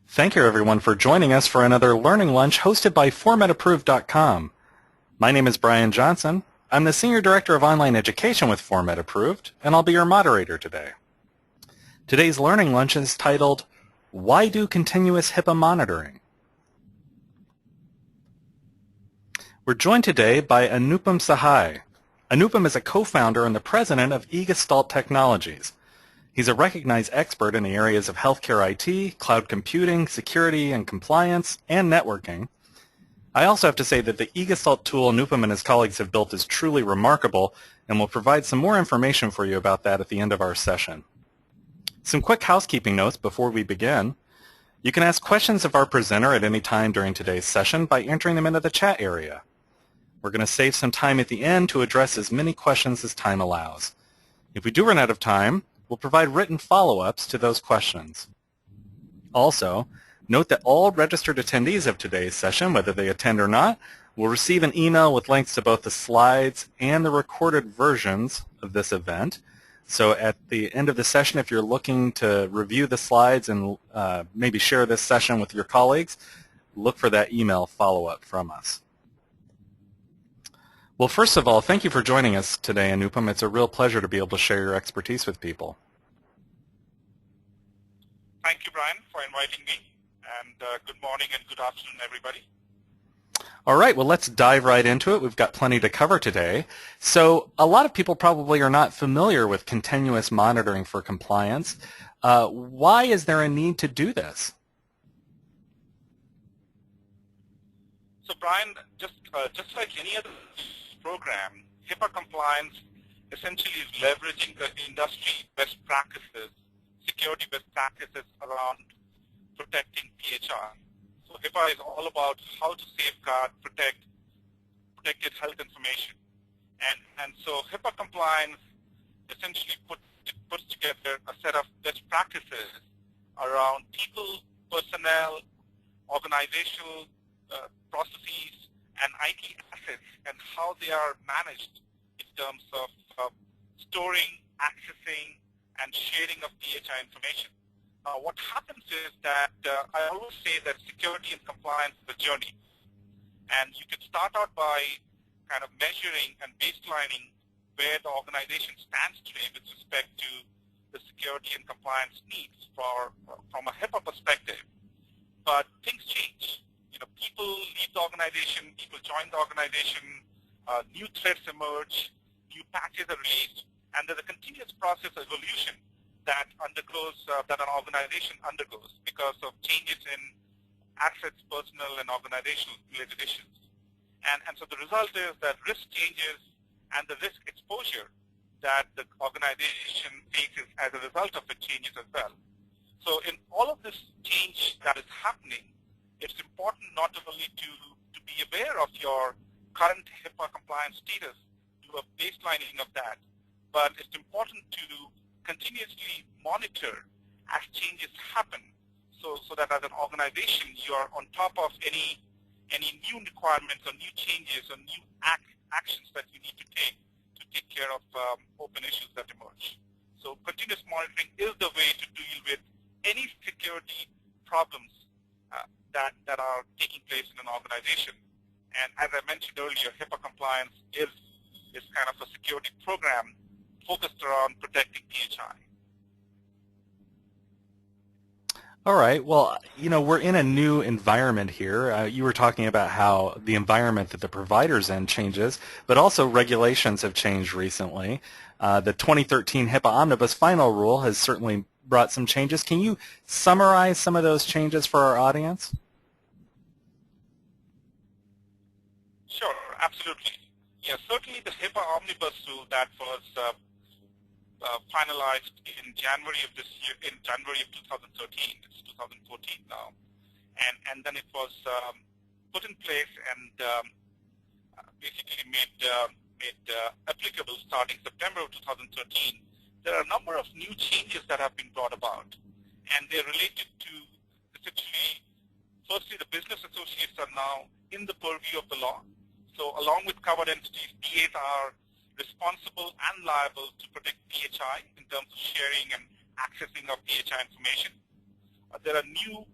Thank you everyone for joining us for another Learning Lunch hosted by FormatApproved.com. My name is Brian Johnson. I'm the Senior Director of Online Education with Format Approved, and I'll be your moderator today. Today's Learning Lunch is titled, Why Do Continuous HIPAA Monitoring? We're joined today by Anupam Sahai. Anupam is a co-founder and the president of eGestaltTechnologies. He's a recognized expert in the areas of healthcare IT, cloud computing, security and compliance, and networking. I also have to say that the eGestalt tool Anupam and his colleagues have built is truly remarkable, and we'll provide some more information for you about that at the end of our session. Some quick housekeeping notes before we begin. You can ask questions of our presenter at any time during today's session by entering them into the chat area. We're going to save some time at the end to address as many questions as time allows. If we do run out of time, we'll provide written follow-ups to those questions. Also, note that all registered attendees of today's session, whether they attend or not, will receive an email with links to both the slides and the recorded versions of this event. So at the end of the session, if you're looking to review the slides and maybe share this session with your colleagues, look for that email follow-up from us. Well, first of all, thank you for joining us today, Anupam. It's a real pleasure to be able to share your expertise with people. Thank you, Brian, for inviting me, and good morning and good afternoon, everybody. All right, well, let's dive right into it. We've got plenty to cover today. So a lot of people probably are not familiar with continuous monitoring for compliance. Why is there a need to do this? So, Brian, just like any other program, HIPAA compliance essentially is leveraging the industry best practices, security best practices around protecting PHI. So HIPAA is all about how to safeguard, protected health information. And so HIPAA compliance essentially puts together a set of best practices around people, personnel, organizational processes, and IT assets, and how they are managed in terms of storing, accessing, and sharing of PHI information. What happens is that I always say that security and compliance is a journey. And you can start out by kind of measuring and baselining where the organization stands today with respect to the security and compliance needs from a HIPAA perspective. But things change. You know, people leave the organization, people join the organization, new threats emerge, new patches are released, and there's a continuous process of evolution that undergoes, that an organization undergoes because of changes in assets, personnel, and organizational related issues. And so the result is that risk changes and the risk exposure that the organization faces as a result of it changes as well. So in all of this change that is happening, it's important not only to be aware of your current HIPAA compliance status, do a baselining of that, but it's important to continuously monitor as changes happen, so that as an organization you are on top of any new requirements or new changes or new actions that you need to take care of open issues that emerge. So continuous monitoring is the way to deal with any security problems that are taking place in an organization. And as I mentioned earlier, HIPAA compliance is kind of a security program focused around protecting PHI. All right. Well, you know, we're in a new environment here. You were talking about how the environment that the provider's in changes, but also regulations have changed recently. The 2013 HIPAA Omnibus Final Rule has certainly brought some changes. Can you summarize some of those changes for our audience? Sure, absolutely. Yeah, certainly the HIPAA Omnibus Rule that was finalized in January of this year, in January of 2013, it's 2014 now, and then it was put in place and basically made applicable starting September of 2013. There are a number of new changes that have been brought about, and they're related to essentially, firstly, the business associates are now in the purview of the law. So along with covered entities, PAs are responsible and liable to protect PHI in terms of sharing and accessing of PHI information. There are new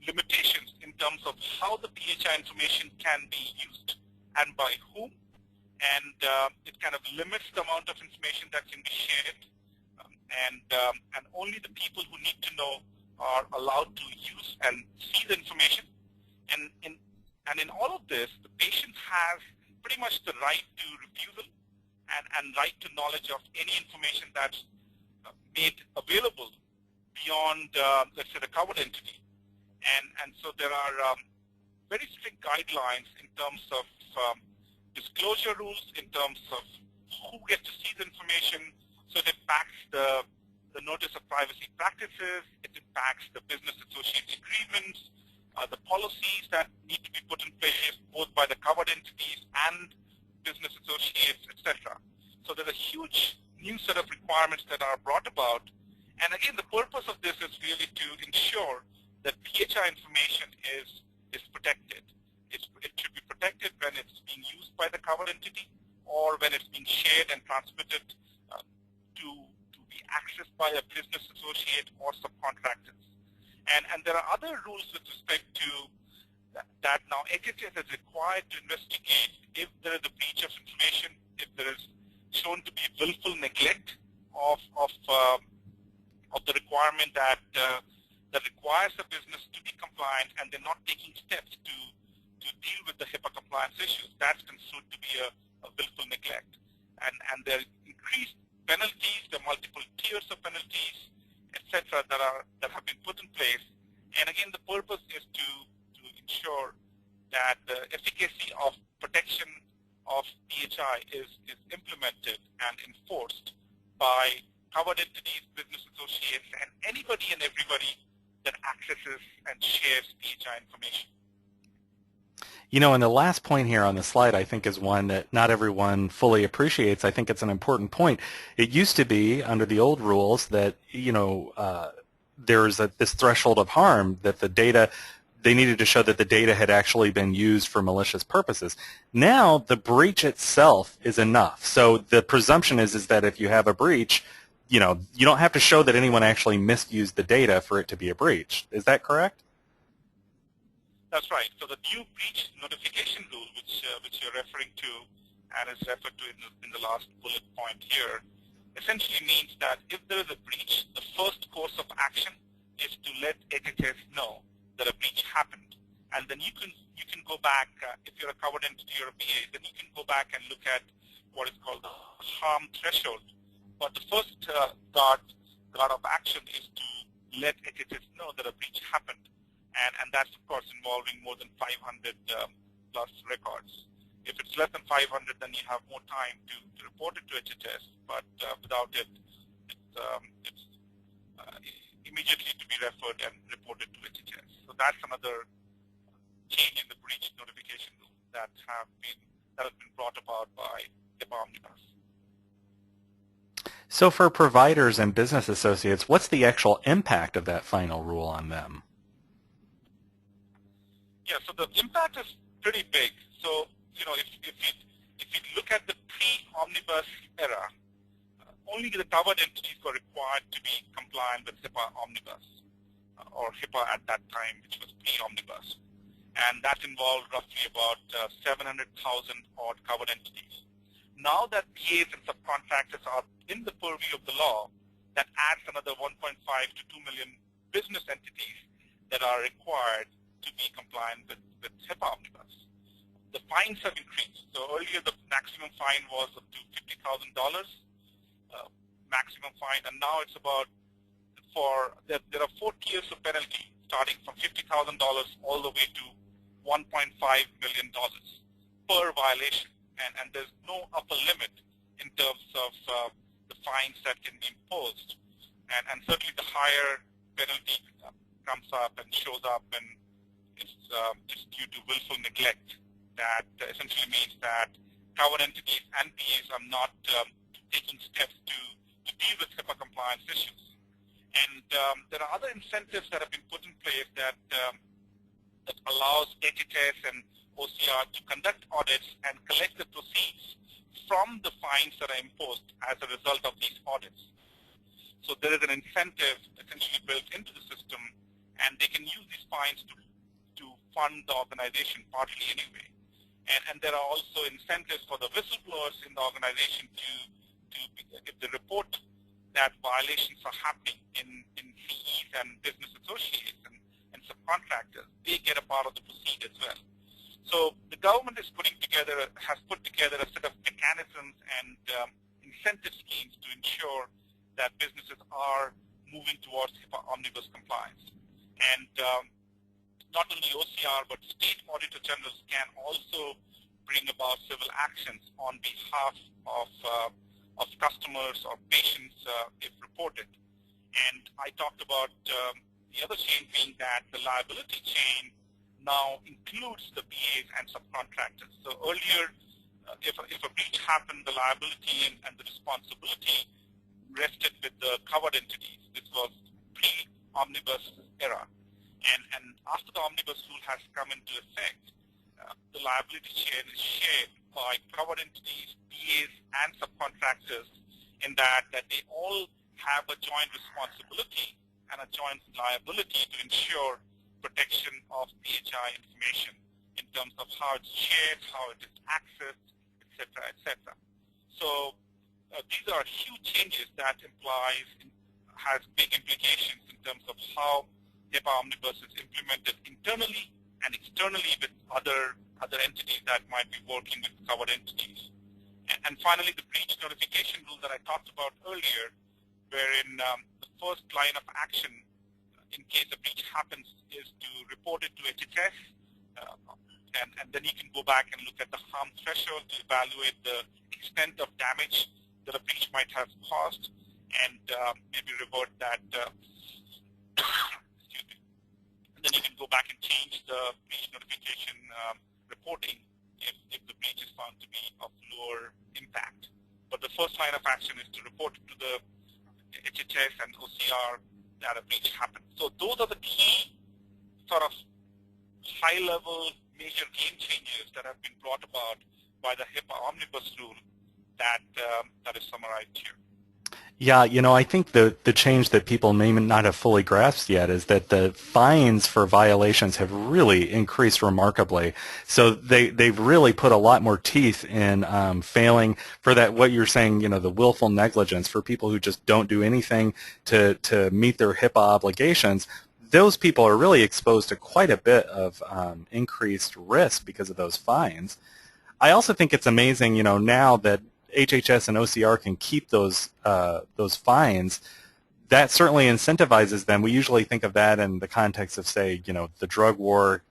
limitations in terms of how the PHI information can be used and by whom, and it kind of limits the amount of information that can be shared, and only the people who need to know are allowed to use and see the information. And in all of this, the patient has pretty much the right to refusal and right to knowledge of any information that's made available beyond, let's say, the covered entity. And so there are very strict guidelines in terms of disclosure rules, in terms of who gets to see the information. So it impacts the notice of privacy practices, it impacts the business associate agreements, the policies that need to be put in place both by the covered entities and business associates, etc. So there's a huge new set of requirements that are brought about. And again, the purpose of this is really to ensure that PHI information is protected. It should be protected when it's being used by the covered entity or when it's being shared and transmitted to be accessed by a business associate or subcontractors. And there are other rules with respect to that now HHS is required to investigate if there is a breach of information, if there is shown to be willful neglect of the requirement that requires the business to be compliant, and they're not taking steps to deal with the HIPAA compliance issues. That's considered to be a willful neglect. And there are increased penalties, there are multiple tiers of penalties, etc., that have been put in place. And again, the purpose is to ensure that the efficacy of protection of PHI is implemented and enforced by covered entities, business associates, and anybody and everybody that accesses and shares PHI information. You know, and the last point here on the slide, I think, is one that not everyone fully appreciates. I think it's an important point. It used to be, under the old rules, that, you know, there's this threshold of harm that the data, they needed to show that the data had actually been used for malicious purposes. Now, the breach itself is enough. So the presumption is that if you have a breach, you know, you don't have to show that anyone actually misused the data for it to be a breach. Is that correct? That's right. So the new breach notification rule, which you're referring to and is referred to in the last bullet point here, essentially means that if there is a breach, the first course of action is to let HHS know that a breach happened. And then you can go back, if you're a covered entity or a BA, then you can go back and look at what is called the harm threshold. But the first guard of action is to let HHS know that a breach happened. And that's, of course, involving more than 500 plus records. If it's less than 500, then you have more time to report it to HHS, but without it, it's immediately to be referred and reported to HHS. So that's another change in the breach notification rule that has been brought about by HIPAA Omnibus. So for providers and business associates, what's the actual impact of that final rule on them? Yeah, so the impact is pretty big. So, you know, if you look at the pre-Omnibus era, only the covered entities were required to be compliant with HIPAA Omnibus, or HIPAA at that time, which was pre-Omnibus. And that involved roughly about 700,000 odd covered entities. Now that PAs and subcontractors are in the purview of the law, that adds another 1.5 to 2 million business entities that are required to be compliant with HIPAA Omnibus. The fines have increased. So earlier the maximum fine was up to $50,000 maximum fine, and now it's about, there are 4 tiers of penalty, starting from $50,000 all the way to $1.5 million per violation. And there's no upper limit in terms of the fines that can be imposed. And certainly the higher penalty comes up and shows up, and it's due to willful neglect. That essentially means that covered entities and PAs are not taking steps to deal with HIPAA compliance issues. And there are other incentives that have been put in place that allows HHS and OCR to conduct audits and collect the proceeds from the fines that are imposed as a result of these audits. So there is an incentive essentially built into the system, and they can use these fines to fund the organization partly anyway. And there are also incentives for the whistleblowers in the organization to if they report that violations are happening in CEs and business associates and subcontractors, they get a part of the proceed as well. So the government has put together a set of mechanisms and incentive schemes to ensure that businesses are moving towards HIPAA omnibus compliance. And not only OCR, but state auditor generals can also bring about civil actions on behalf of customers or patients if reported. And I talked about the other chain being that the liability chain now includes the BAs and subcontractors. So earlier, if a breach happened, the liability and the responsibility rested with the covered entities. This was pre-omnibus era. And after the omnibus rule has come into effect, the liability chain is shared by covered entities, BAs, and subcontractors in that they all have a joint responsibility and a joint liability to ensure protection of PHI information in terms of how it's shared, how it is accessed, etc., etc. So these are huge changes that has big implications in terms of how HIPAA Omnibus is implemented internally and externally with other entities that might be working with covered entities. And finally, the breach notification rule that I talked about earlier, wherein the first line of action in case a breach happens is to report it to HHS, and then you can go back and look at the harm threshold to evaluate the extent of damage that a breach might have caused, and maybe revert that excuse me. And then you can go back and change the breach notification reporting if the breach is found to be of lower impact. But the first line of action is to report to the HHS and OCR that a breach happened. So those are the key sort of high-level major game changers that have been brought about by the HIPAA Omnibus rule that is summarized here. Yeah, I think the change that people may not have fully grasped yet is that the fines for violations have really increased remarkably. So they've really put a lot more teeth in failing for that, what you're saying, the willful negligence for people who just don't do anything to meet their HIPAA obligations. Those people are really exposed to quite a bit of increased risk because of those fines. I also think it's amazing, now that HHS and OCR can keep those fines. That certainly incentivizes them. We usually think of that in the context of, say, the drug war,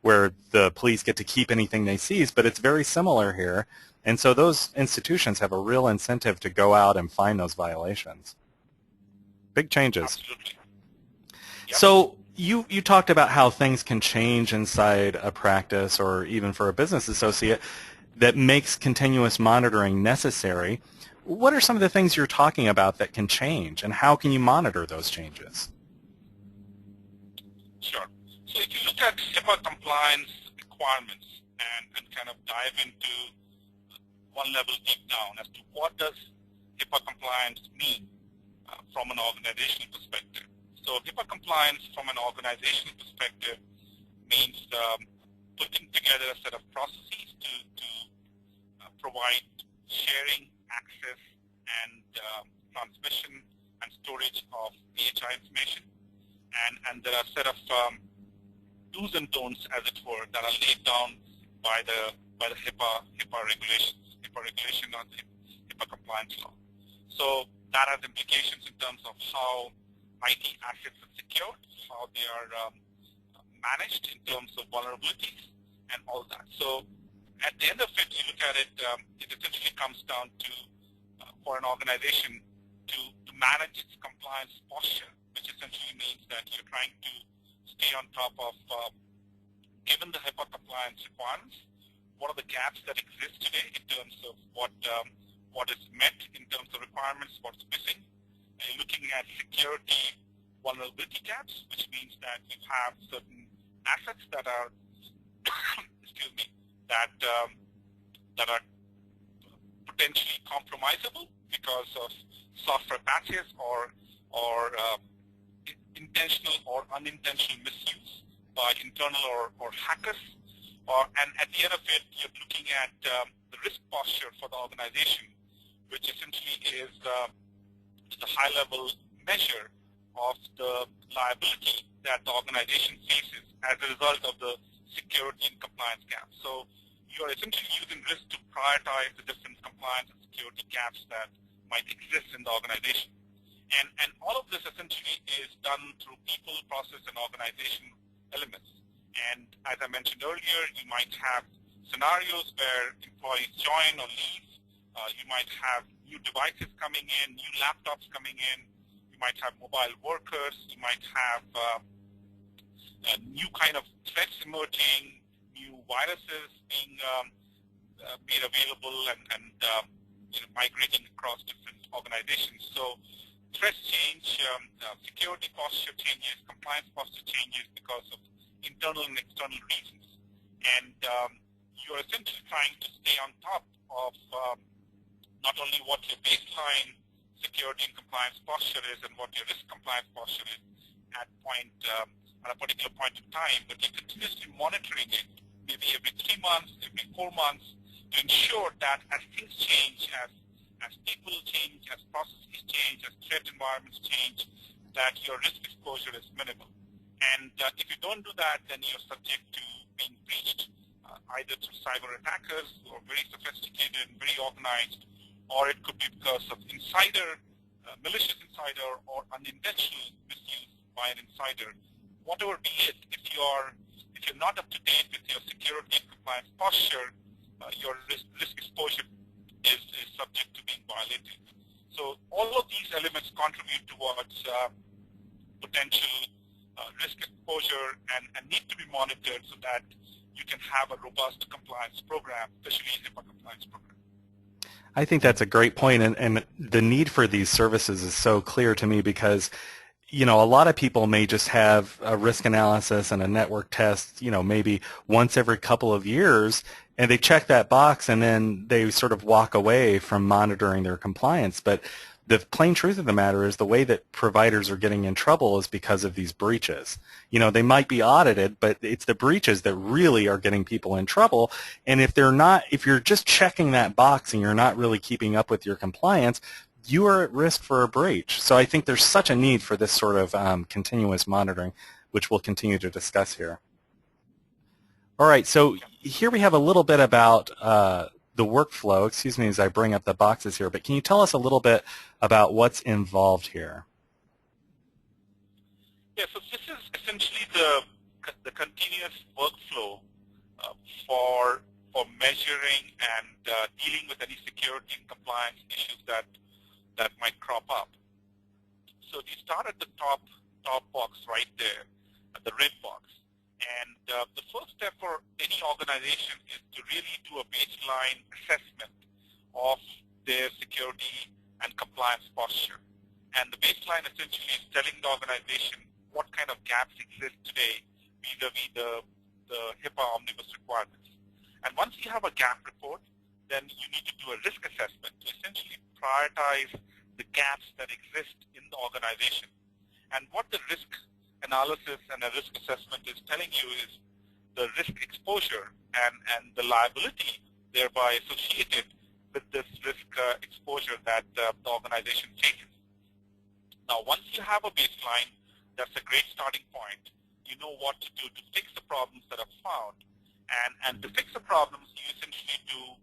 where the police get to keep anything they seize, but it's very similar here. And so those institutions have a real incentive to go out and find those violations. Big changes. Absolutely. Yep. So you talked about how things can change inside a practice or even for a business associate that makes continuous monitoring necessary. What are some of the things you're talking about that can change, and how can you monitor those changes? Sure. So if you look at HIPAA compliance requirements and kind of dive into one level deep down as to what does HIPAA compliance mean from an organizational perspective. So HIPAA compliance from an organizational perspective means putting together a set of processes to provide sharing, access, and transmission and storage of PHI information. And there are a set of do's and don'ts, as it were, that are laid down by the HIPAA regulations, HIPAA regulation on the HIPAA compliance law. So that has implications in terms of how IT assets are secured, how they are managed in terms of vulnerabilities, and all that. So at the end of it, you look at it, it essentially comes down to, for an organization to manage its compliance posture, which essentially means that you're trying to stay on top of, given the HIPAA compliance requirements, what are the gaps that exist today in terms of what is met in terms of requirements, what's missing. And you're looking at security vulnerability gaps, which means that you have certain assets that are, excuse me, that are potentially compromisable because of software patches or intentional or unintentional misuse by internal or hackers. And at the end of it, you're looking at the risk posture for the organization, which essentially is a high-level measure of the liability that the organization faces as a result of the security and compliance gaps. So you are essentially using risk to prioritize the different compliance and security gaps that might exist in the organization. And all of this essentially is done through people, process, and organization elements. And as I mentioned earlier, you might have scenarios where employees join or leave. You might have new devices coming in, new laptops coming in. You might have mobile workers. You might have new kind of threats emerging, new viruses being made available and migrating across different organizations. So threats change, security posture changes, compliance posture changes because of internal and external reasons. And you're essentially trying to stay on top of not only what your baseline security and compliance posture is and what your risk compliance posture is at a particular point in time, but you're continuously monitoring it, maybe every 3 months, every 4 months, to ensure that as things change, as people change, as processes change, as threat environments change, that your risk exposure is minimal. And if you don't do that, then you're subject to being breached, either through cyber attackers who are very sophisticated and very organized, or it could be because of malicious insider, or unintentional misuse by an insider. Whatever be it, if you're not up to date with your security and compliance posture, your risk exposure is subject to being violated. So all of these elements contribute towards potential risk exposure and need to be monitored so that you can have a robust compliance program, especially a HIPAA compliance program. I think that's a great point, and the need for these services is so clear to me because, a lot of people may just have a risk analysis and a network test, maybe once every couple of years, and they check that box and then they sort of walk away from monitoring their compliance. But the plain truth of the matter is the way that providers are getting in trouble is because of these breaches. They might be audited, but it's the breaches that really are getting people in trouble. And if you're just checking that box and you're not really keeping up with your compliance, you are at risk for a breach. So I think there's such a need for this sort of continuous monitoring, which we'll continue to discuss here. All right, so here we have a little bit about the workflow. Excuse me as I bring up the boxes here, but can you tell us a little bit about what's involved here? Yeah, so this is essentially the continuous workflow for measuring and dealing with any security and compliance issues that might crop up. So you start at the top box right there, at the red box. And the first step for any organization is to really do a baseline assessment of their security and compliance posture. And the baseline essentially is telling the organization what kind of gaps exist today vis-a-vis the HIPAA omnibus requirements. And once you have a gap report, then you need to do a risk assessment to essentially prioritize the gaps that exist in the organization. And what the risk analysis and a risk assessment is telling you is the risk exposure and the liability thereby associated with this risk exposure that the organization faces. Now, once you have a baseline, that's a great starting point. You know what to do to fix the problems that are found. And to fix the problems, you essentially do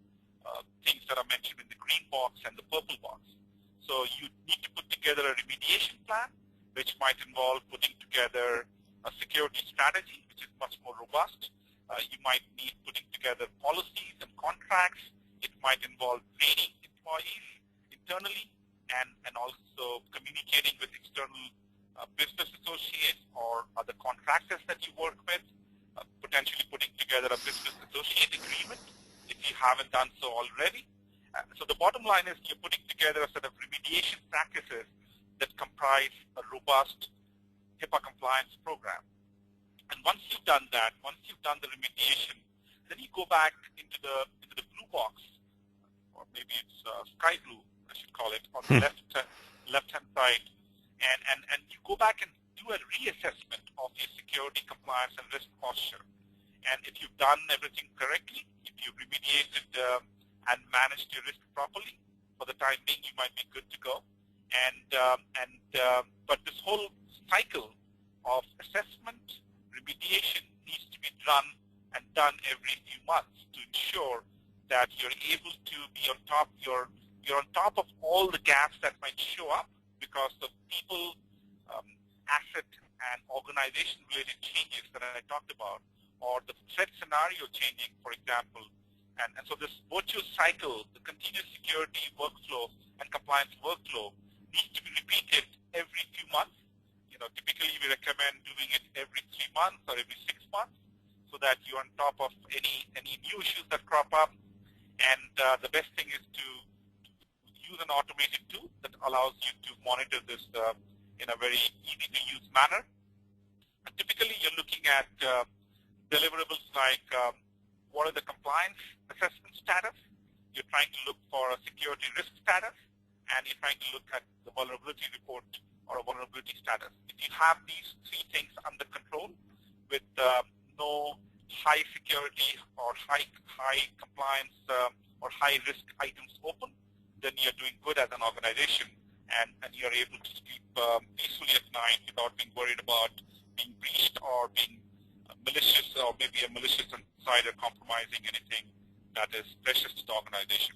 things that are mentioned in the green box and the purple box. So you need to put together a remediation plan, which might involve putting together a security strategy, which is much more robust. You might need putting together policies and contracts. It might involve training employees internally and also communicating with external business associates or other contractors that you work with, potentially putting together a business associate agreement if you haven't done so already. So the bottom line is you're putting together a set of remediation practices that comprise a robust HIPAA compliance program. And once you've done that, once you've done the remediation, then you go back into the blue box, or maybe it's sky blue, I should call it, on the left-hand side, and you go back and do do a reassessment of your security, compliance, and risk posture. And if you've done everything correctly, if you've remediated and managed your risk properly, for the time being, you might be good to go. But this whole cycle of assessment, remediation needs to be done every few months to ensure that you're able to be on top. You're on top of all the gaps that might show up because of people, asset, and organization-related changes that I talked about, or the threat scenario changing, for example. And so this virtuous cycle, the continuous security workflow and compliance workflow, needs to be repeated every few months. Typically we recommend doing it every 3 months or every 6 months so that you're on top of any new issues that crop up. And the best thing is to use an automated tool that allows you to monitor this in a very easy-to-use manner. And typically, you're looking at deliverables like what are the compliance assessment status, you're trying to look for a security risk status, and you're trying to look at the vulnerability report or a vulnerability status. If you have these 3 things under control with no high security or high compliance or high risk items open, then you're doing good as an organization, and you're able to sleep peacefully at night without being worried about being breached or being malicious, or maybe a malicious insider compromising anything that is precious to the organization.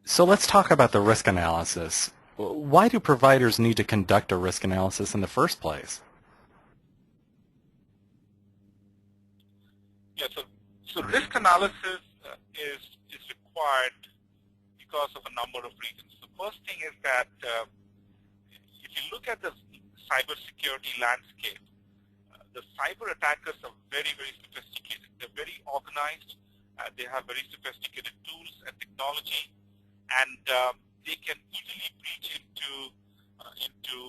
So let's talk about the risk analysis. Why do providers need to conduct a risk analysis in the first place? Yeah, so risk analysis is required because of a number of reasons. The first thing is that if you look at the cybersecurity landscape, the cyber attackers are very, very sophisticated. They're very organized. They have very sophisticated tools and technology, and they can easily breach into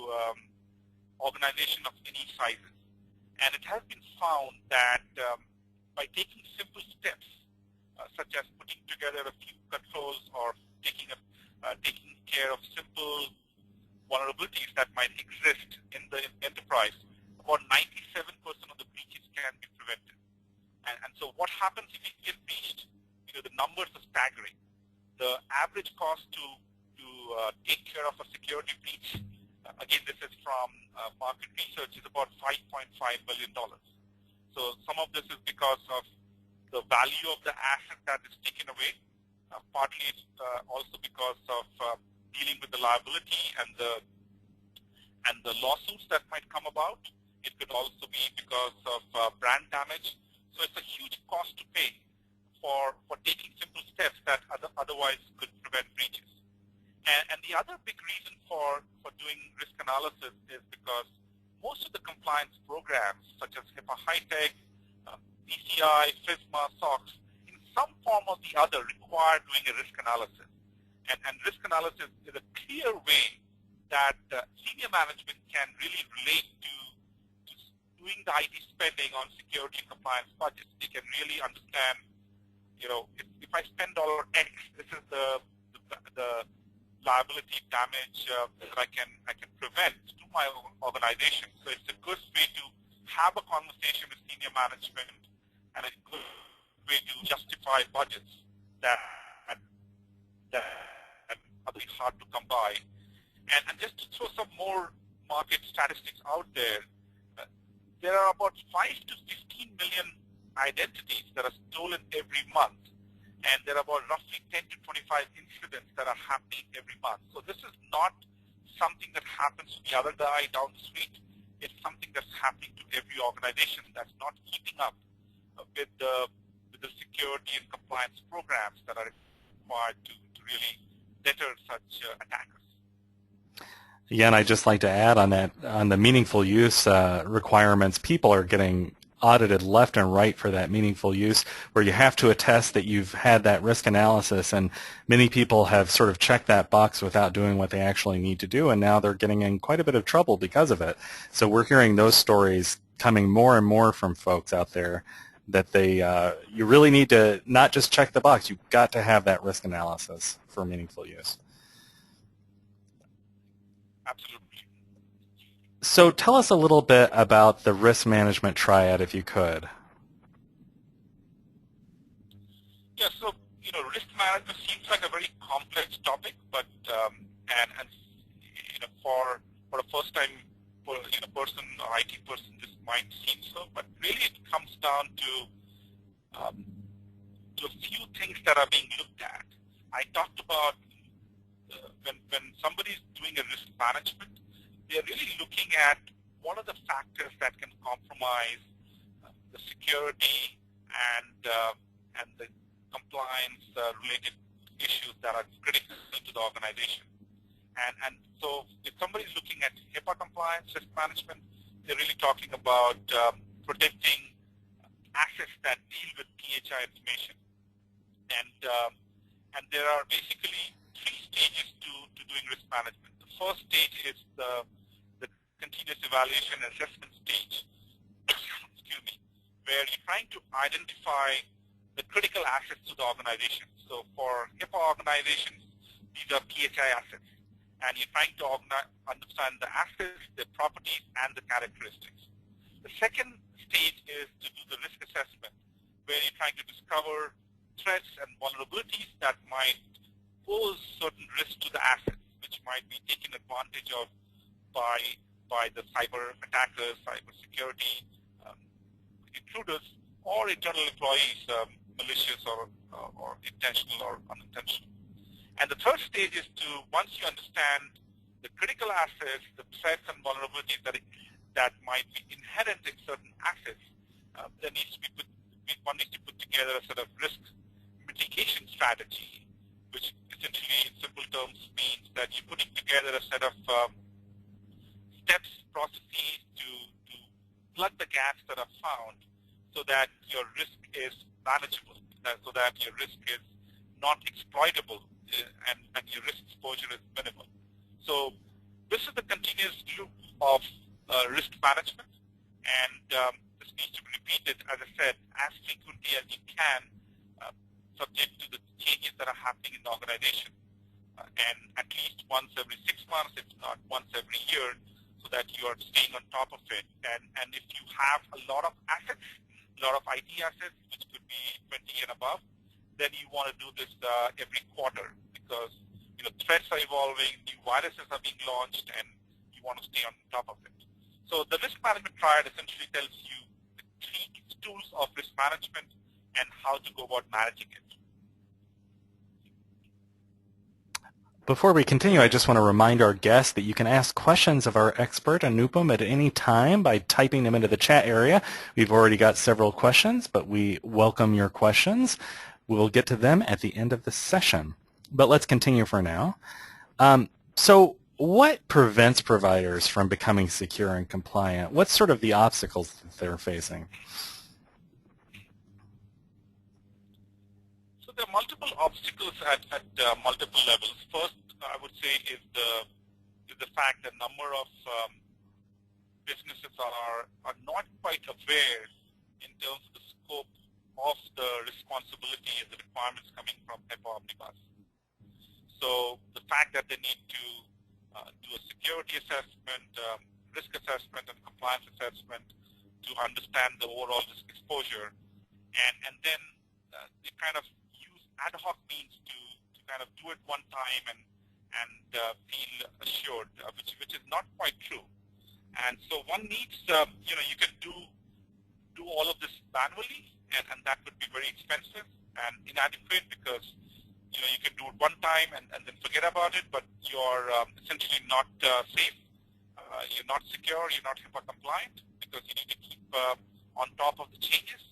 organization of any sizes. And it has been found that by taking simple steps, such as putting together a few controls or taking care of simple vulnerabilities that might exist in the enterprise, about 97% of the breaches can be prevented. And so what happens if you get breached? The numbers are staggering. The average cost to take care of a security breach, again, this is from market research, is about $5.5 million. So some of this is because of the value of the asset that is taken away. Partly it's also because of dealing with the liability and the lawsuits that might come about. It could also be because of brand damage. So it's a huge cost to pay for taking simple steps that otherwise could prevent breaches. And the other big reason for doing risk analysis is because most of the compliance programs, such as HIPAA High-Tech, PCI, FISMA, SOX, in some form or the other require doing a risk analysis. And risk analysis is a clear way that senior management can really relate to doing the IT spending on security and compliance budgets. They can really understand, if I spend $X, this is the liability damage that I can prevent to my organization. So it's a good way to have a conversation with senior management and a good way to justify budgets that are really hard to come by. And just to throw some more market statistics out there, there are about 5 to 15 million identities that are stolen every month. And there are about roughly 10 to 25 incidents that are happening every month. So this is not something that happens to the other guy down the street. It's something that's happening to every organization that's not keeping up with the security and compliance programs that are required to really deter such attackers. Yeah, and I'd just like to add on that, on the meaningful use requirements, people are getting audited left and right for that meaningful use, where you have to attest that you've had that risk analysis, and many people have sort of checked that box without doing what they actually need to do, and now they're getting in quite a bit of trouble because of it. So we're hearing those stories coming more and more from folks out there, that you really need to not just check the box, you've got to have that risk analysis for meaningful use. Absolutely. So tell us a little bit about the risk management triad, if you could. Yeah, so risk management seems like a very complex topic, but and for a first time person or IT person, this might seem so, but really it comes down um, to a few things that are being looked at. I talked about when somebody is doing a risk management, they're really looking at what are the factors that can compromise the security and the compliance related issues that are critical to the organization. And so if somebody is looking at HIPAA compliance, risk management, they're really talking about protecting assets that deal with PHI information. And there are basically three stages to doing risk management. The first stage is the continuous evaluation and assessment stage, excuse me, where you're trying to identify the critical assets to the organization. So for HIPAA organizations, these are PHI assets. And you're trying to understand the assets, the properties, and the characteristics. The second stage is to do the risk assessment, where you're trying to discover threats and vulnerabilities that might pose certain risks to the assets, which might be taken advantage of by the cyber attackers, cyber security intruders, or internal employees, malicious or intentional or unintentional. And the third stage is to, once you understand the critical assets, the threats and vulnerabilities that might be inherent in certain assets, there needs to be one needs to put together a sort of risk mitigation strategy, which essentially in simple terms means that you're putting together a set of steps, processes to plug the gaps that are found so that your risk is manageable, so that your risk is not exploitable and your risk exposure is minimal. So this is the continuous loop of risk management, and this needs to be repeated, as I said, as frequently as you can, subject to the changes that are happening in the organization, and at least once every 6 months, if not once every year, so that you are staying on top of it. And if you have a lot of assets, a lot of IT assets, which could be 20 and above, then you want to do this every quarter, because threats are evolving, new viruses are being launched, and you want to stay on top of it. So the risk management triad essentially tells you the three tools of risk management and how to go about managing it. Before we continue, I just want to remind our guests that you can ask questions of our expert, Anupam, at any time by typing them into the chat area. We've already got several questions, but we welcome your questions. We'll get to them at the end of the session. But let's continue for now. So what prevents providers from becoming secure and compliant? What's sort of the obstacles that they're facing? So there are multiple obstacles at multiple levels. First, I would say, is the fact that a number of businesses are not quite aware in terms of the scope of the responsibility and the requirements coming from HIPAA Omnibus. So the fact that they need to do a security assessment, risk assessment, and compliance assessment to understand the overall risk exposure, and then they kind of use ad hoc means to kind of do it one time and feel assured, which is not quite true. And so one needs, you can do all of this manually, and that would be very expensive and inadequate, because you can do it one time and then forget about it, but you're essentially not safe, you're not secure, you're not HIPAA compliant, because you need to keep on top of the changes.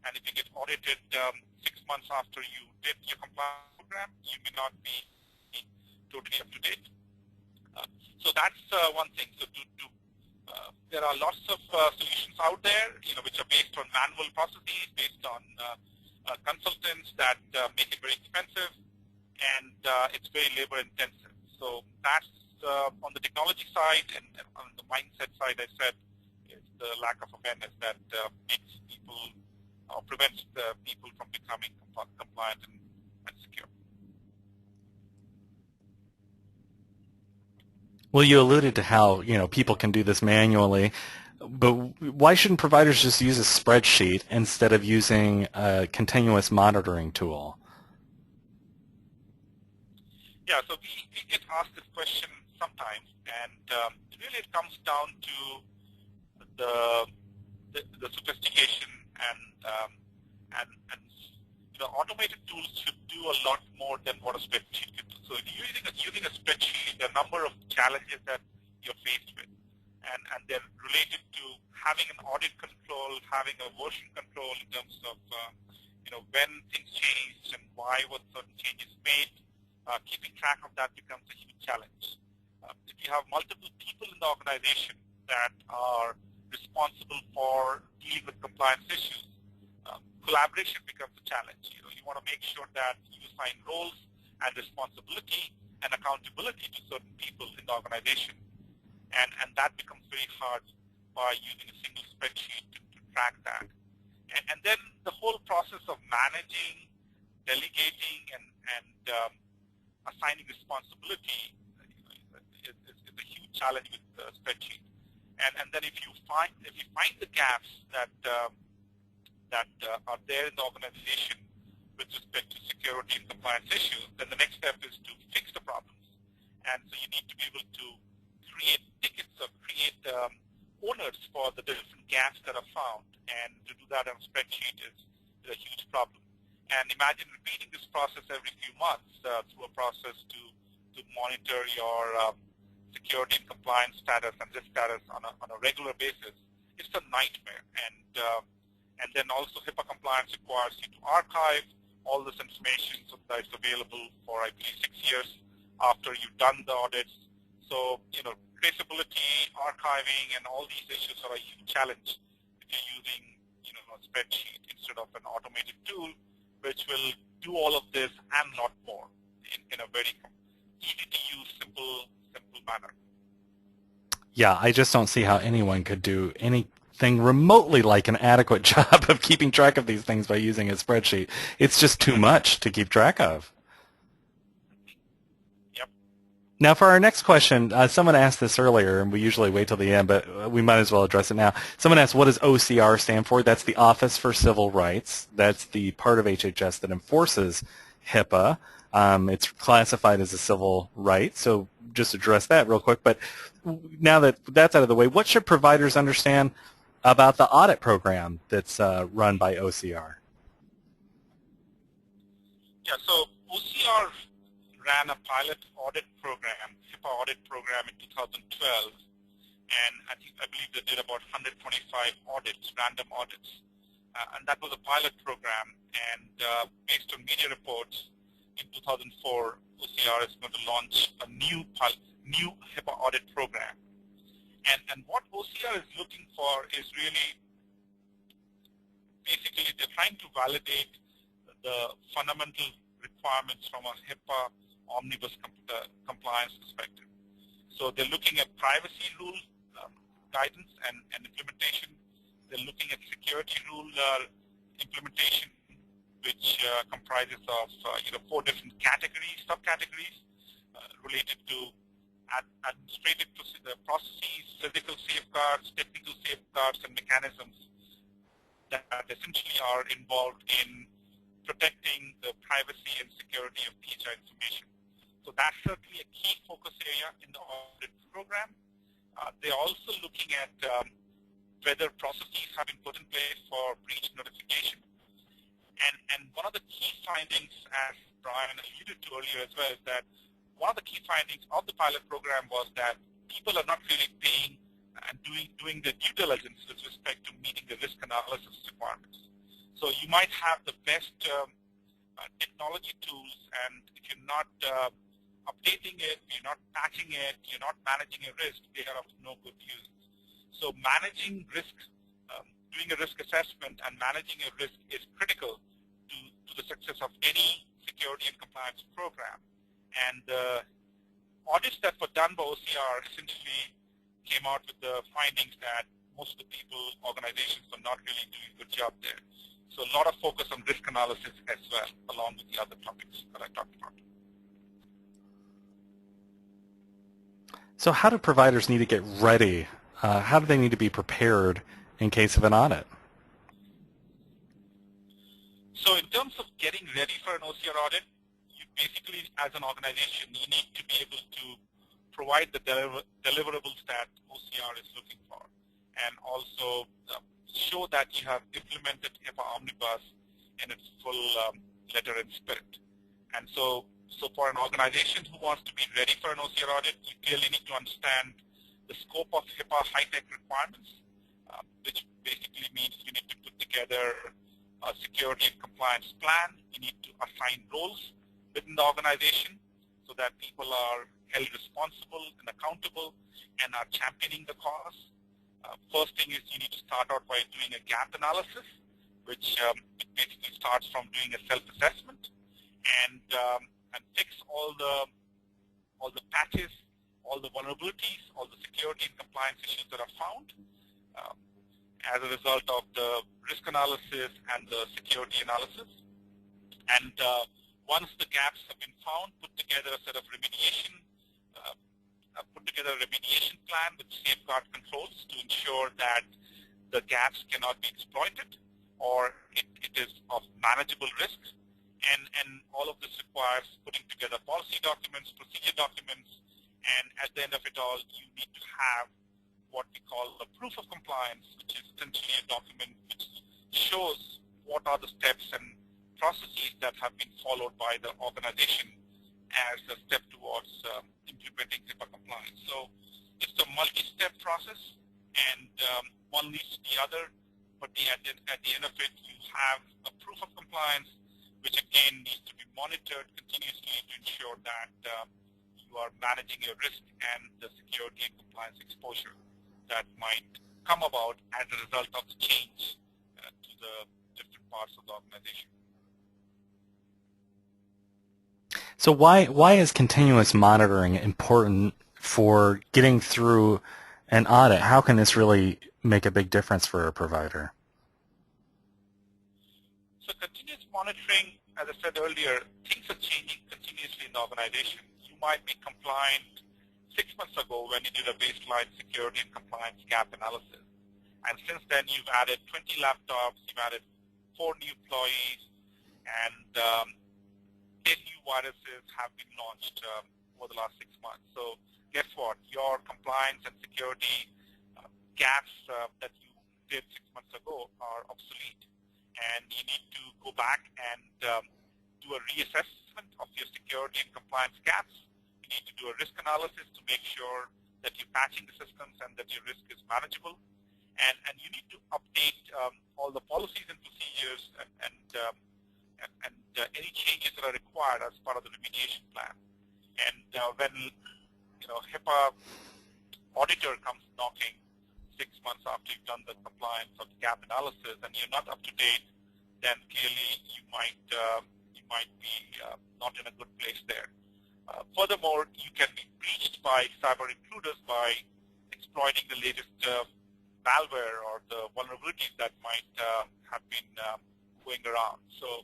And if you get audited 6 months after you did your compliance program, you may not be totally up to date. So that's one thing. So there are lots of solutions out there, which are based on manual processes, based on consultants that make it very expensive, and it's very labor intensive. So that's on the technology side, and on the mindset side, I said, is the lack of awareness that makes people or prevents the people from becoming compliant and secure. Well, you alluded to how, people can do this manually, but why shouldn't providers just use a spreadsheet instead of using a continuous monitoring tool? Yeah, so we get asked this question sometimes, and really it comes down to the the sophistication and automated tools should do a lot more than what a spreadsheet can do. So if you're using a spreadsheet, there are a number of challenges that you're faced with, and they're related to having an audit control, having a version control in terms of when things changed and why were certain changes made. Keeping track of that becomes a huge challenge. If you have multiple people in the organization that are responsible for dealing with compliance issues, collaboration becomes a challenge. You want to make sure that you assign roles and responsibility and accountability to certain people in the organization, and that becomes very hard by using a single spreadsheet to track that. And then the whole process of managing, delegating, and assigning responsibility is a huge challenge with the spreadsheet. And then if you find the gaps that are there in the organization with respect to security and compliance issues, then the next step is to fix the problems. And so you need to be able to create tickets or create owners for the different gaps that are found. And to do that on a spreadsheet is a huge problem. And imagine repeating this process every few months through a process to monitor your security and compliance status and risk status on a regular basis. It's a nightmare. And then also HIPAA compliance requires you to archive all this information so that it's available for, I believe, 6 years after you've done the audits. So, traceability, archiving, and all these issues are a huge challenge if you're using, a spreadsheet instead of an automated tool, which will do all of this and a lot more in a very easy-to-use, simple manner. Yeah, I just don't see how anyone could do anything remotely like an adequate job of keeping track of these things by using a spreadsheet. It's just too much to keep track of. Yep. Now, for our next question, someone asked this earlier, and we usually wait till the end, but we might as well address it now. Someone asked, what does OCR stand for? That's the Office for Civil Rights. That's the part of HHS that enforces HIPAA. It's classified as a civil right, so just address that real quick. But now that that's out of the way, what should providers understand about the audit program that's run by OCR? Yeah, so OCR ran a pilot audit program, HIPAA audit program in 2012, and I believe they did about 125 audits, random audits. And that was a pilot program, and based on media reports, in 2004, OCR is going to launch a new HIPAA audit program. And what OCR is looking for is really, basically, they're trying to validate the fundamental requirements from a HIPAA omnibus compliance perspective. So they're looking at privacy rule guidance and implementation. They're looking at security rule implementation, which comprises of 4 different categories, subcategories related to administrative processes, physical safeguards, technical safeguards, and mechanisms that essentially are involved in protecting the privacy and security of PHI information. So that's certainly a key focus area in the audit program. They're also looking at whether processes have been put in place for breach notification. And one of the key findings, as Brian alluded to earlier as well, is that one of the key findings of the pilot program was that people are not really paying and doing the due diligence with respect to meeting the risk analysis requirements. So you might have the best technology tools, and if you're not updating it, you're not patching it, you're not managing a risk, they are of no good use. So managing risk, doing a risk assessment and managing a risk is critical to the success of any security and compliance program. And the audits that were done by OCR essentially came out with the findings that most of the people, organizations are not really doing a good job there. So a lot of focus on risk analysis as well, along with the other topics that I talked about. So how do providers need to get ready? How do they need to be prepared in case of an audit? So in terms of getting ready for an OCR audit, you basically, as an organization, you need to be able to provide the deliverables that OCR is looking for, and also show that you have implemented HIPAA Omnibus in its full letter and spirit. And so for an organization who wants to be ready for an OCR audit, you clearly need to understand the scope of HIPAA high-tech requirements, which basically means you need to put together a security and compliance plan. You need to assign roles within the organization so that people are held responsible and accountable and are championing the cause. First thing is you need to start out by doing a gap analysis, which it basically starts from doing a self-assessment and fix all the patches, all the vulnerabilities, all the security and compliance issues that are found as a result of the risk analysis and the security analysis. And once the gaps have been found, put together a set of remediation, plan with safeguard controls to ensure that the gaps cannot be exploited or it is of manageable risk. And all of this requires putting together policy documents, procedure documents, and at the end of it all, you need to have what we call a proof of compliance, which is essentially a document which shows what are the steps and processes that have been followed by the organization as a step towards implementing HIPAA compliance. So it's a multi-step process, and one leads to the other, but at the end of it, you have a proof of compliance, which again needs to be monitored continuously to ensure that you are managing your risk and the security and compliance exposure that might come about as a result of the change to the different parts of the organization. So why is continuous monitoring important for getting through an audit? How can this really make a big difference for a provider? So continuous monitoring, as I said earlier, things are changing continuously in the organization. You might be compliant 6 months ago when you did a baseline security and compliance gap analysis. And since then, you've added 20 laptops, you've added 4 new employees, and 10 new viruses have been launched over the last 6 months. So guess what? Your compliance and security gaps that you did 6 months ago are obsolete. And you need to go back and do a reassessment of your security and compliance gaps. You need to do a risk analysis to make sure that you're patching the systems and that your risk is manageable. And you need to update all the policies and procedures and any changes that are required as part of the remediation plan. And when HIPAA auditor comes knocking 6 months after you've done the compliance or the gap analysis and you're not up to date, then clearly you might be not in a good place there. Furthermore, you can be breached by cyber intruders by exploiting the latest malware or the vulnerabilities that might have been going around. So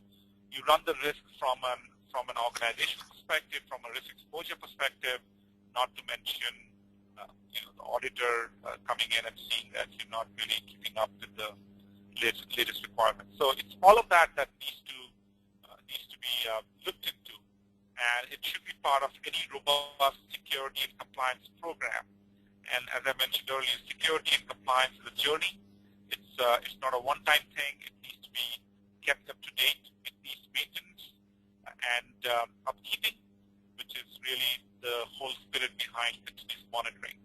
you run the risk from an organizational perspective, from a risk exposure perspective, not to mention the auditor coming in and seeing that you're not really keeping up with the latest requirements. So it's all of that needs to be looked into, and it should be part of any robust security and compliance program. And as I mentioned earlier, security and compliance is a journey. It's not a one-time thing. It needs to be kept up to date. It needs maintenance and upkeeping, which is really the whole spirit behind continuous monitoring.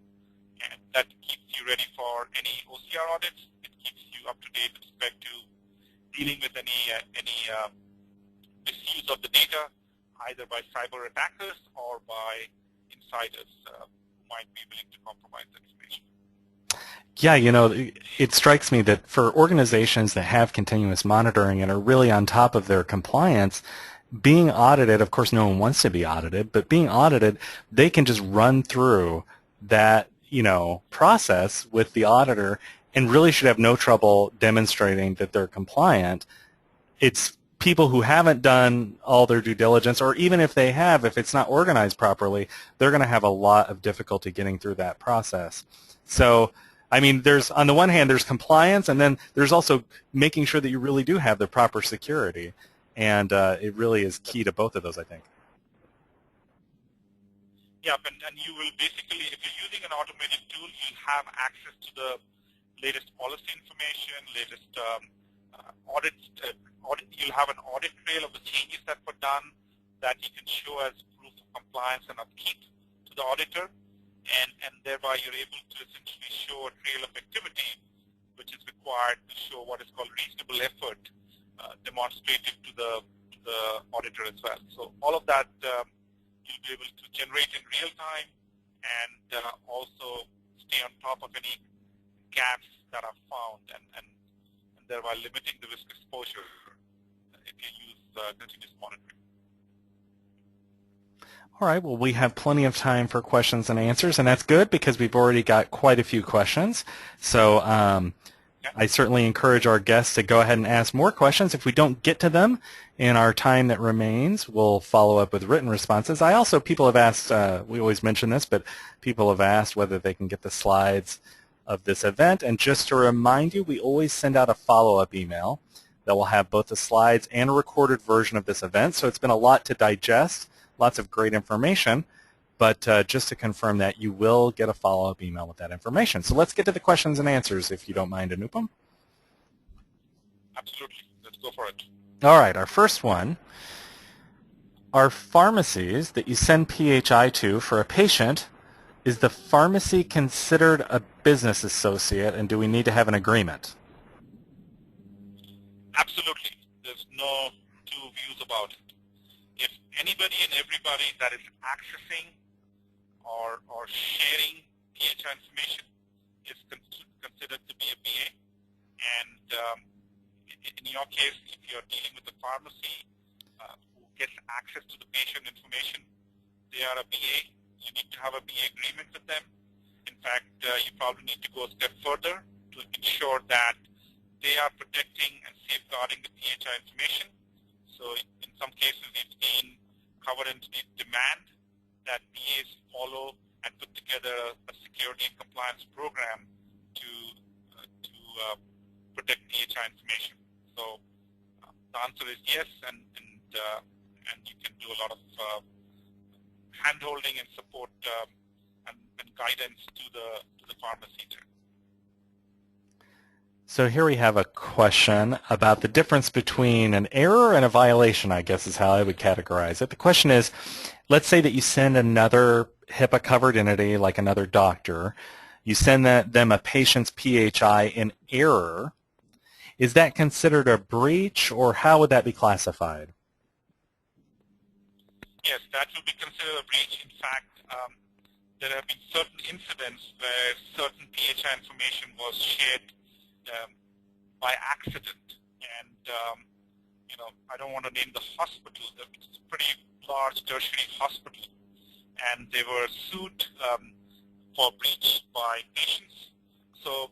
And that keeps you ready for any OCR audits. It keeps you up to date with respect to dealing with any misuse of the data, either by cyber attackers or by insiders who might be willing to compromise the information. Yeah, it strikes me that for organizations that have continuous monitoring and are really on top of their compliance, being audited, of course no one wants to be audited, but being audited, they can just run through that, process with the auditor and really should have no trouble demonstrating that they're compliant. It's people who haven't done all their due diligence, or even if they have, if it's not organized properly, they're going to have a lot of difficulty getting through that process. So, I mean, there's, on the one hand, there's compliance, and then there's also making sure that you really do have the proper security. And it really is key to both of those, I think. Yeah, and you will basically, if you're using an automated tool, you'll have access to the latest policy information, latest you'll have an audit trail of the changes that were done that you can show as proof of compliance and upkeep to the auditor, and thereby you're able to essentially show a trail of activity which is required to show what is called reasonable effort demonstrated to the auditor as well. So all of that you'll be able to generate in real time and also stay on top of any gaps that are found and thereby limiting the risk exposure if you use continuous monitoring. All right, well, we have plenty of time for questions and answers, and that's good because we've already got quite a few questions. So I certainly encourage our guests to go ahead and ask more questions. If we don't get to them in our time that remains, we'll follow up with written responses. People have asked, we always mention this, but people have asked whether they can get the slides of this event. And just to remind you, we always send out a follow-up email that will have both the slides and a recorded version of this event. So it's been a lot to digest, lots of great information. But just to confirm that, you will get a follow-up email with that information. So let's get to the questions and answers, if you don't mind, Anupam. Absolutely. Let's go for it. All right, our first one. Are pharmacies that you send PHI to for a patient, is the pharmacy considered a business associate, and do we need to have an agreement? Absolutely. There's no two views about it. If anybody and everybody that is accessing or sharing PHI information is considered to be a BA, and in your case, if you're dealing with a pharmacy who gets access to the patient information, they are a BA. You need to have a BA agreement with them. In fact, you probably need to go a step further to ensure that they are protecting and safeguarding the PHI information. So in some cases, we've seen covered entities demand that BAs follow and put together a security and compliance program to protect PHI information. So the answer is yes, and you can do a lot of hand-holding and support and guidance to the pharmacy too. So here we have a question about the difference between an error and a violation, I guess is how I would categorize it. The question is, let's say that you send another HIPAA-covered entity, like another doctor, you send them a patient's PHI in error. Is that considered a breach, or how would that be classified? Yes, that will be considered a breach. In fact, there have been certain incidents where certain PHI information was shared by accident, and I don't want to name the hospital. It's a pretty large tertiary hospital, and they were sued for breach by patients. So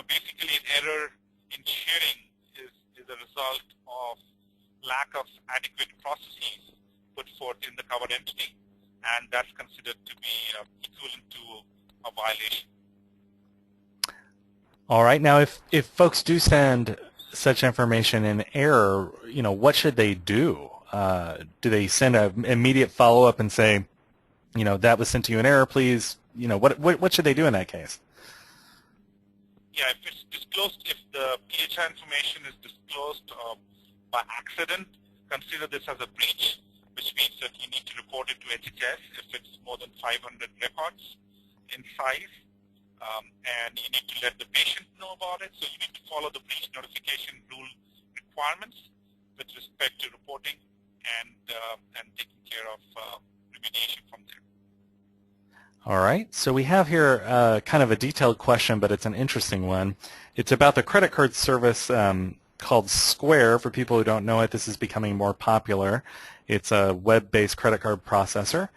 basically, an error in sharing is a result of lack of adequate processes put forth in the covered entity, and that's considered to be equivalent to a violation. All right. Now, if folks do send such information in error, what should they do? Do they send an immediate follow-up and say, that was sent to you in error, please? What should they do in that case? Yeah, if it's disclosed, if the PHI information is disclosed by accident, consider this as a breach, which means that you need to report it to HHS if it's more than 500 records in size. And you need to let the patient know about it. So you need to follow the breach notification rule requirements with respect to reporting and taking care of remediation from there. All right. So we have here kind of a detailed question, but it's an interesting one. It's about the credit card service called Square. For people who don't know it, this is becoming more popular. It's a web-based credit card processor.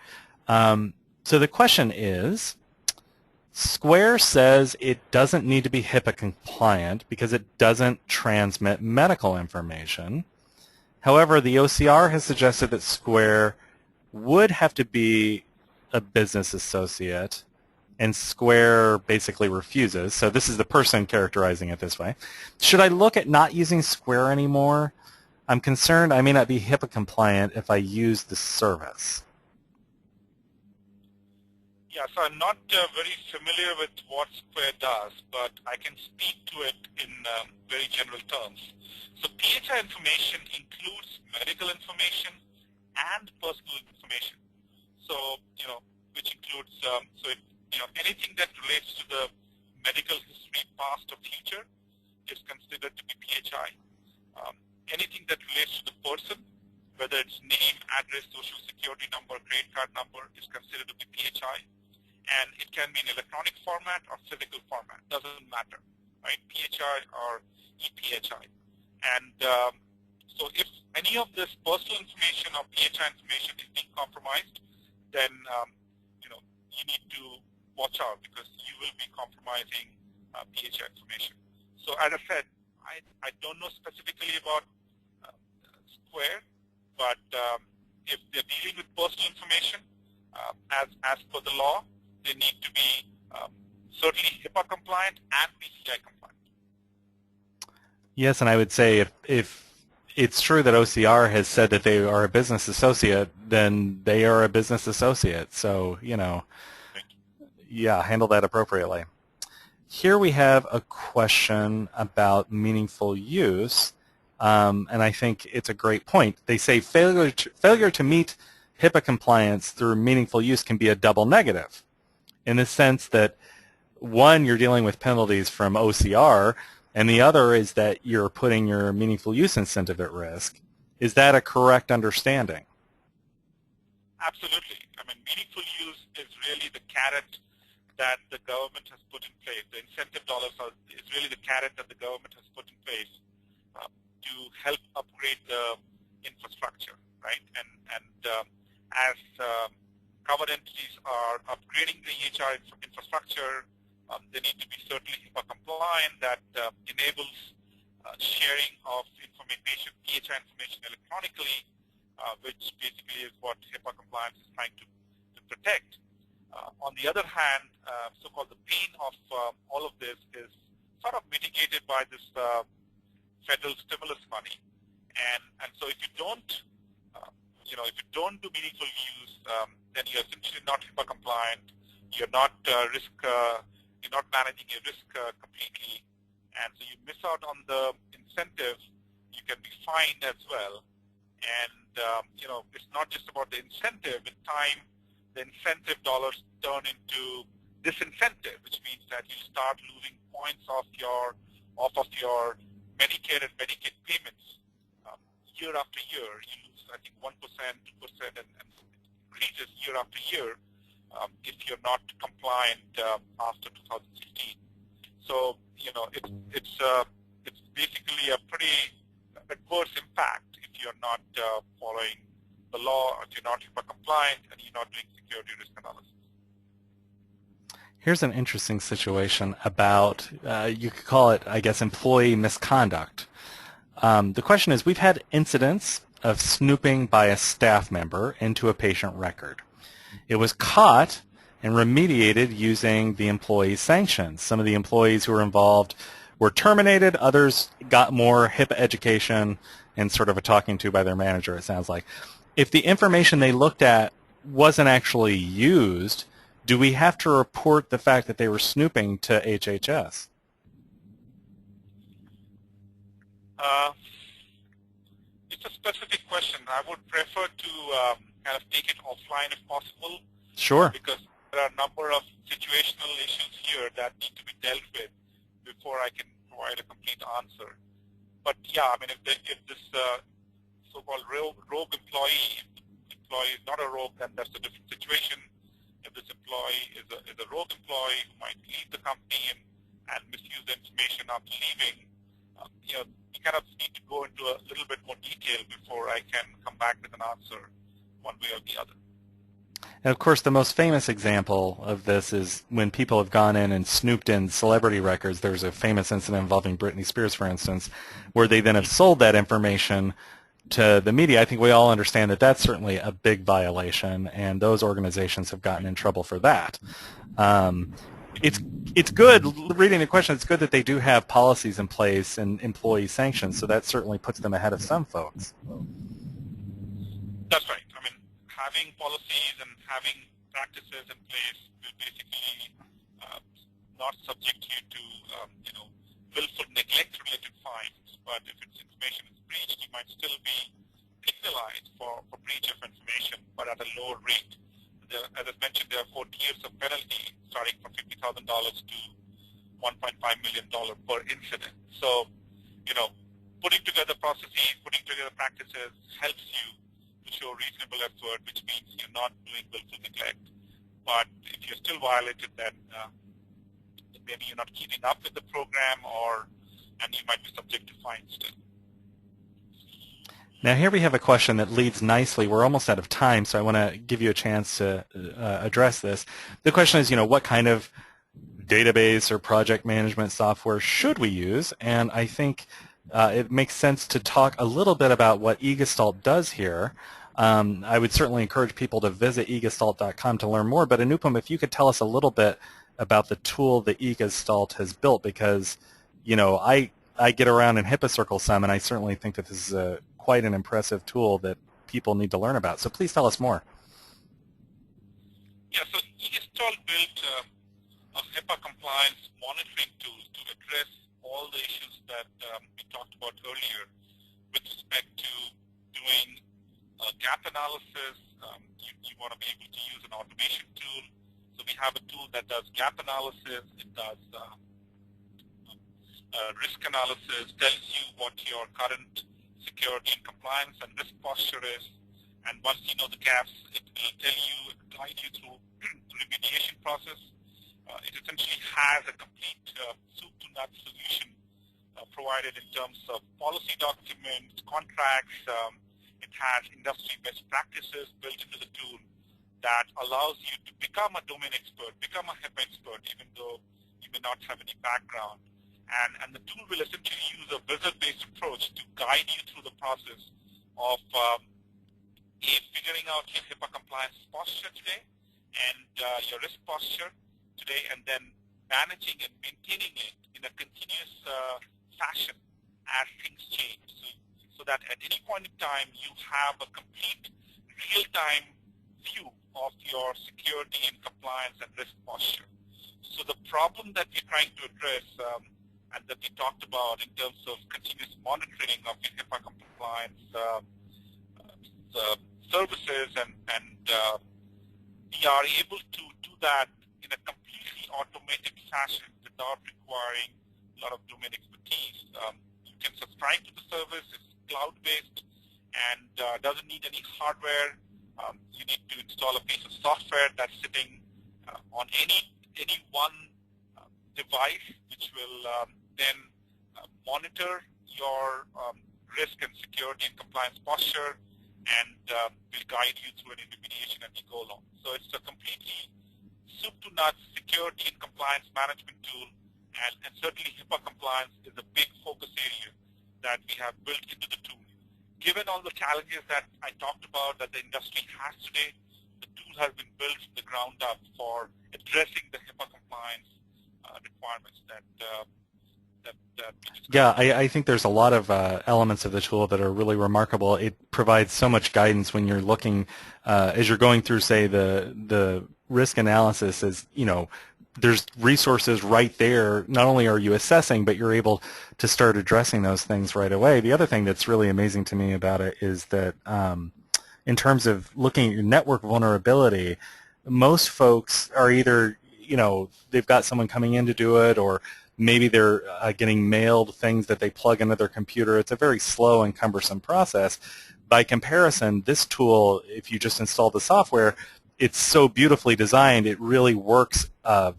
So the question is, Square says it doesn't need to be HIPAA compliant because it doesn't transmit medical information. However, the OCR has suggested that Square would have to be a business associate, and Square basically refuses. So this is the person characterizing it this way. Should I look at not using Square anymore? I'm concerned I may not be HIPAA compliant if I use the service. Yeah, so I'm not very familiar with what Square does, but I can speak to it in very general terms. So PHI information includes medical information and personal information. So, which includes, anything that relates to the medical history, past or future, is considered to be PHI. Anything that relates to the person, whether it's name, address, social security number, credit card number, is considered to be PHI. And it can be in electronic format or physical format, doesn't matter, right? PHI or ePHI. And so if any of this personal information or PHI information is being compromised, then you need to watch out because you will be compromising PHI information. So as I said, I don't know specifically about Square, but if they're dealing with personal information, as per the law, they need to be certainly HIPAA compliant and PCI compliant. Yes, and I would say if it's true that OCR has said that they are a business associate, then they are a business associate. So, yeah, handle that appropriately. Here we have a question about meaningful use, and I think it's a great point. They say failure to meet HIPAA compliance through meaningful use can be a double negative, in the sense that, one, you're dealing with penalties from OCR, and the other is that you're putting your meaningful use incentive at risk. Is that a correct understanding? Absolutely. I mean, meaningful use is really the carrot that the government has put in place. The incentive dollars is really the carrot that the government has put in place to help upgrade the infrastructure, right? And as covered entities are upgrading the EHR infrastructure, they need to be certainly HIPAA compliant. That enables sharing of information, PHI information electronically, which basically is what HIPAA compliance is trying to protect. On the other hand, so-called the pain of all of this is sort of mitigated by this federal stimulus money. And so if you don't, if you don't do meaningful use, then you're essentially not HIPAA compliant. You're not you're not managing your risk completely, and so you miss out on the incentive. You can be fined as well, and it's not just about the incentive. In time, the incentive dollars turn into disincentive, which means that you start losing points off of your Medicare and Medicaid payments year after year. You lose, I think, 1%, 2%, and increases year after year if you're not compliant after 2016. So it's basically a pretty adverse impact if you're not following the law, if you're not HIPAA compliant, and you're not doing security risk analysis. Here's an interesting situation about, you could call it, I guess, employee misconduct. The question is, we've had incidents of snooping by a staff member into a patient record. It was caught and remediated using the employee sanctions. Some of the employees who were involved were terminated. Others got more HIPAA education and sort of a talking to by their manager, it sounds like. If the information they looked at wasn't actually used, do we have to report the fact that they were snooping to HHS? It's a specific question. I would prefer to kind of take it offline if possible. Sure. Because there are a number of situational issues here that need to be dealt with before I can provide a complete answer. But yeah, I mean, if this so-called rogue employee is not a rogue, then that's a different situation. If this employee is a rogue employee who might leave the company and misuse the information after leaving, you kind of need to go into a little bit more detail before I can come back with an answer one way or the other. And of course, the most famous example of this is when people have gone in and snooped in celebrity records. There's a famous incident involving Britney Spears, for instance, where they then have sold that information to the media, I think we all understand that that's certainly a big violation, and those organizations have gotten in trouble for that. It's good, reading the question, it's good that they do have policies in place and employee sanctions, so that certainly puts them ahead of some folks. That's right. I mean, having policies and having practices in place will basically not subject you to, willful neglect-related fines. But if its information is breached, you might still be penalized for breach of information, but at a lower rate. As I mentioned, there are 4 tiers of penalty, starting from $50,000 to $1.5 million per incident. So, putting together processes, putting together practices helps you to show reasonable effort, which means you're not doing willful neglect. But if you're still violated, then maybe you're not keeping up with the program, and you might be subject to fines still. Now here we have a question that leads nicely. We're almost out of time, so I want to give you a chance to address this. The question is, what kind of database or project management software should we use? And I think it makes sense to talk a little bit about what eGestalt does here. I would certainly encourage people to visit eGestalt.com to learn more, but Anupam, if you could tell us a little bit about the tool that eGestalt has built, because I get around in HIPAA circles some, and I certainly think that this is quite an impressive tool that people need to learn about. So please tell us more. Yeah, so eGestalt built a HIPAA compliance monitoring tool to address all the issues that we talked about earlier with respect to doing gap analysis. You want to be able to use an automation tool. So we have a tool that does gap analysis. It does risk analysis, tells you what your current security and compliance and risk posture is. And once you know the gaps, it will tell you, guide you through the remediation process. It essentially has a complete soup-to-nuts solution provided in terms of policy documents, contracts. It has industry best practices built into the tool that allows you to become a domain expert, become a HIPAA expert, even though you may not have any background. And the tool will essentially use a wizard-based approach to guide you through the process of figuring out your HIPAA compliance posture today and your risk posture today, and then managing and maintaining it in a continuous fashion as things change, so that at any point in time you have a complete real-time view of your security and compliance and risk posture. So the problem that we're trying to address and that we talked about in terms of continuous monitoring of your HIPAA compliance services, and we are able to do that in a completely automated fashion without requiring a lot of domain expertise. You can subscribe to the service. It's cloud-based and doesn't need any hardware. You need to install a piece of software that's sitting on any one device, which will then monitor your risk and security and compliance posture, and will guide you through any remediation as you go along. So it's a completely soup-to-nuts security and compliance management tool, and certainly HIPAA compliance is a big focus area that we have built into the tool. Given all the challenges that I talked about that the industry has today, the tool has been built from the ground up for addressing the HIPAA compliance requirements that yeah, I think there's a lot of elements of the tool that are really remarkable. It provides so much guidance when you're looking, as you're going through, say, the risk analysis. Is there's resources right there. Not only are you assessing, but you're able to start addressing those things right away. The other thing that's really amazing to me about it is that in terms of looking at your network vulnerability, most folks are either, they've got someone coming in to do it, or maybe they're getting mailed things that they plug into their computer. It's a very slow and cumbersome process. By comparison, this tool, if you just install the software, it's so beautifully designed, it really works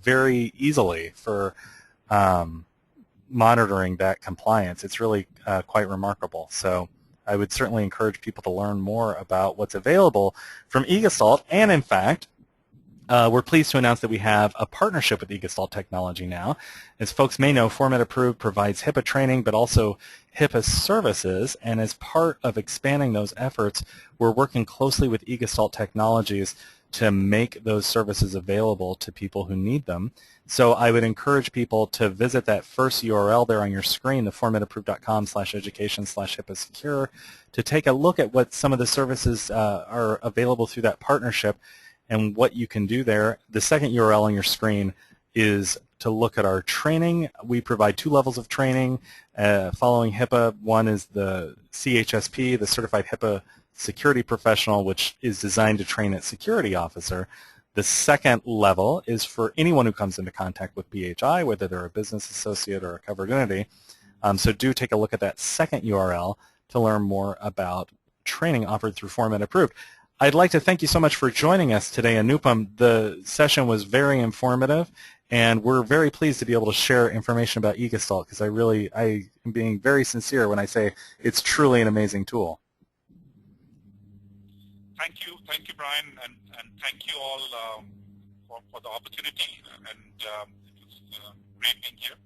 very easily for monitoring that compliance. It's really quite remarkable. So I would certainly encourage people to learn more about what's available from eGestalt. And in fact, We're pleased to announce that we have a partnership with eGestalt Technology now. As folks may know, Format Approved provides HIPAA training, but also HIPAA services, and as part of expanding those efforts, we're working closely with eGestalt Technologies to make those services available to people who need them. So I would encourage people to visit that first URL there on your screen, the formatapproved.com/education/HIPAA secure, to take a look at what some of the services are available through that partnership and what you can do there. The second URL on your screen is to look at our training. We provide 2 levels of training following HIPAA. One is the CHSP, the Certified HIPAA Security Professional, which is designed to train a security officer. The second level is for anyone who comes into contact with PHI, whether they're a business associate or a covered entity. So do take a look at that second URL to learn more about training offered through Format Approved. I'd like to thank you so much for joining us today, Anupam. The session was very informative, and we're very pleased to be able to share information about eGestalt, because I am being very sincere when I say it's truly an amazing tool. Thank you, Brian, and thank you all for the opportunity, and it was great being here.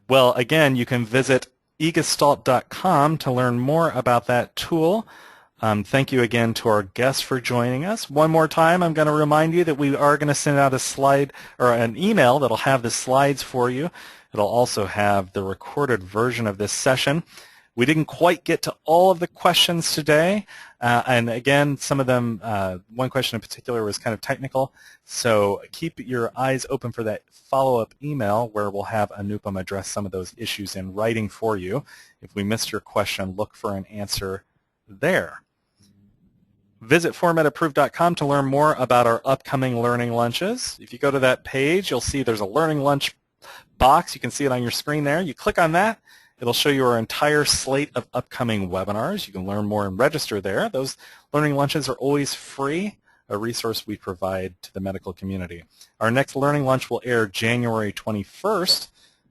Well, again, you can visit eGestalt.com to learn more about that tool. Thank you again to our guests for joining us. One more time, I'm going to remind you that we are going to send out a slide or an email that'll have the slides for you. It'll also have the recorded version of this session. We didn't quite get to all of the questions today, and again, some of them, one question in particular was kind of technical, so keep your eyes open for that follow-up email where we'll have Anupam address some of those issues in writing for you. If we missed your question, look for an answer there. Visit formatapproved.com to learn more about our upcoming learning lunches. If you go to that page, you'll see there's a learning lunch box. You can see it on your screen there. You click on that. It'll show you our entire slate of upcoming webinars. You can learn more and register there. Those learning lunches are always free, a resource we provide to the medical community. Our next learning lunch will air January 21st,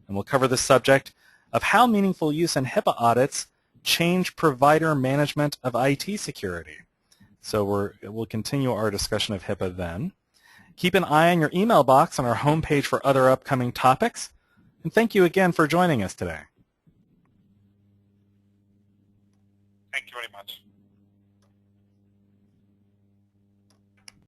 and we'll cover the subject of how meaningful use in HIPAA audits change provider management of IT security. So we'll continue our discussion of HIPAA then. Keep an eye on your email box on our homepage for other upcoming topics. And thank you again for joining us today. Thank you very much.